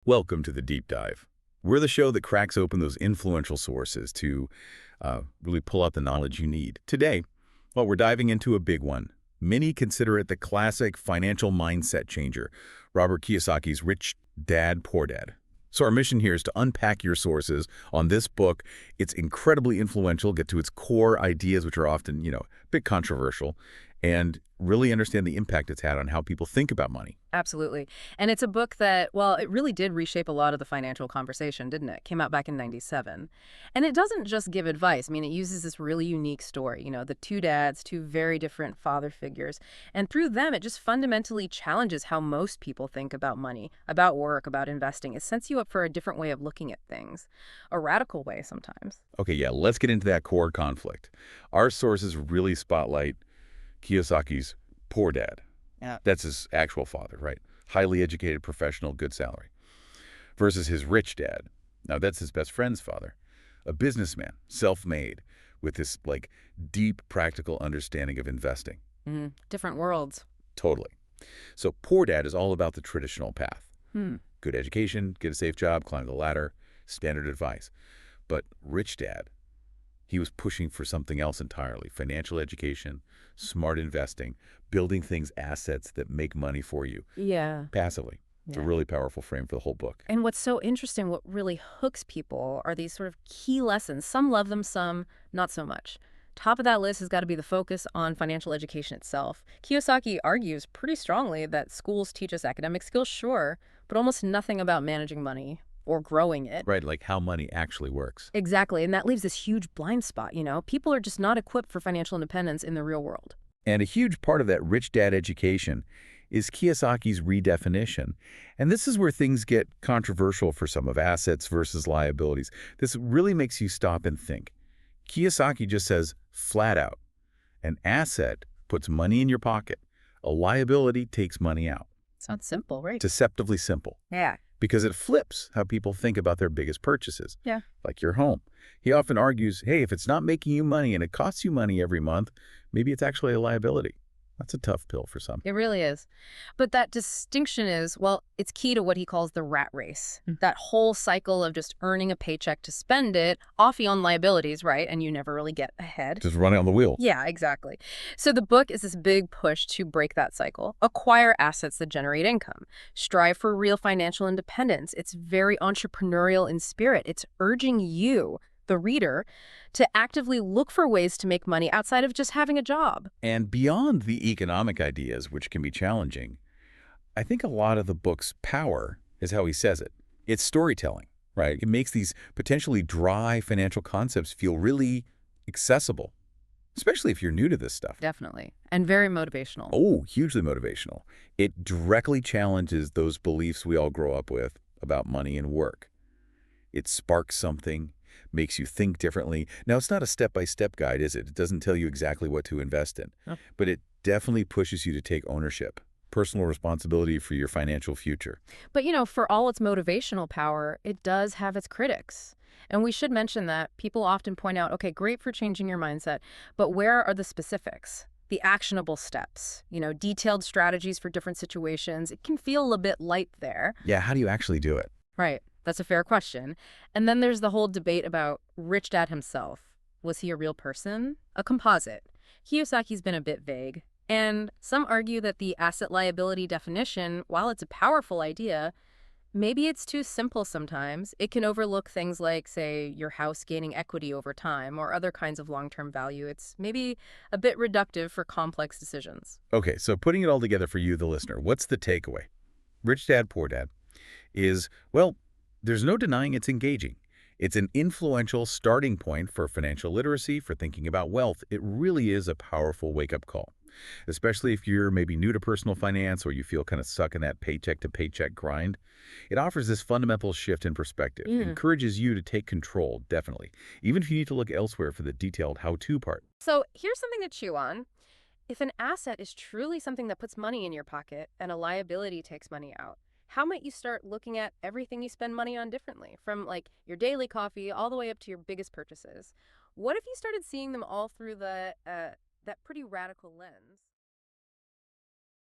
Welcome to the Deep Dive. We're the show that cracks open those influential sources to really pull out the knowledge you need. Today, well, we're diving into a big one. Many consider it the classic financial mindset changer, Robert Kiyosaki's Rich Dad, Poor Dad. So our mission here is to unpack your sources on this book. It's incredibly influential, get to its core ideas, which are often, a bit controversial, and really understand the impact it's had on how people think about money. Absolutely. And it's a book that, well, it really did reshape a lot of the financial conversation, didn't it? Came out back in 97. And it doesn't just give advice. I mean, it uses this really unique story, the two dads, two very different father figures. And through them, it just fundamentally challenges how most people think about money, about work, about investing. It sets you up for a different way of looking at things, a radical way sometimes. Okay, yeah, let's get into that core conflict. Our sources really spotlight Kiyosaki's poor dad. Yeah. That's his actual father, right? Highly educated professional, good salary. Versus his rich dad. Now, that's his best friend's father. A businessman, self-made, with this, deep practical understanding of investing. Different worlds. Totally. So poor dad is all about the traditional path. Hmm. Good education, get a safe job, climb the ladder, standard advice. But rich dad, he was pushing for something else entirely. Financial education, smart investing, building things, assets that make money for you Yeah. passively. It's a Yeah. really powerful frame for the whole book. And what's so interesting, what really hooks people are these sort of key lessons. Some love them, some not so much. Top of that list has got to be the focus on financial education itself. Kiyosaki argues pretty strongly that schools teach us academic skills, sure, but almost nothing about managing money or growing it. Right, like how money actually works. Exactly, and that leaves this huge blind spot. People are just not equipped for financial independence in the real world. And a huge part of that rich dad education is Kiyosaki's redefinition. And this is where things get controversial for some of assets versus liabilities. This really makes you stop and think. Kiyosaki just says flat out, an asset puts money in your pocket. A liability takes money out. Sounds simple, right? Deceptively simple. Yeah. Because it flips how people think about their biggest purchases, Yeah. like your home. He often argues, hey, if it's not making you money and it costs you money every month, maybe it's actually a liability. That's a tough pill for some. It really is. But that distinction is, well, it's key to what he calls the rat race. That whole cycle of just earning a paycheck to spend it, off you on liabilities, right? And you never really get ahead. Just running on the wheel. Yeah, exactly. So the book is this big push to break that cycle, acquire assets that generate income, strive for real financial independence. It's very entrepreneurial in spirit. It's urging you, the reader, to actively look for ways to make money outside of just having a job. And beyond the economic ideas, which can be challenging, I think a lot of the book's power is how he says it. It's storytelling, right? It makes these potentially dry financial concepts feel really accessible, especially if you're new to this stuff. Definitely. And very motivational. Oh, hugely motivational. It directly challenges those beliefs we all grow up with about money and work. It sparks something, makes you think differently. Now, it's not a step-by-step guide, is it? It doesn't tell you exactly what to invest in. No. But it definitely pushes you to take ownership, personal responsibility for your financial future. But, for all its motivational power, it does have its critics. And we should mention that people often point out, okay, great for changing your mindset, but where are the specifics? The actionable steps, detailed strategies for different situations. It can feel a bit light there. Yeah, how do you actually do it? Right. That's a fair question. And then there's the whole debate about Rich Dad himself. Was he a real person? A composite? Kiyosaki's been a bit vague. And some argue that the asset liability definition, while it's a powerful idea, maybe it's too simple sometimes. It can overlook things like, say, your house gaining equity over time or other kinds of long-term value. It's maybe a bit reductive for complex decisions. Okay, so putting it all together for you, the listener, what's the takeaway? Rich Dad, Poor Dad is, well, there's no denying it's engaging. It's an influential starting point for financial literacy, for thinking about wealth. It really is a powerful wake-up call, especially if you're maybe new to personal finance or you feel kind of stuck in that paycheck-to-paycheck grind. It offers this fundamental shift in perspective. It encourages you to take control, definitely, even if you need to look elsewhere for the detailed how-to part. So here's something to chew on. If an asset is truly something that puts money in your pocket and a liability takes money out, how might you start looking at everything you spend money on differently, from your daily coffee all the way up to your biggest purchases? What if you started seeing them all through that pretty radical lens?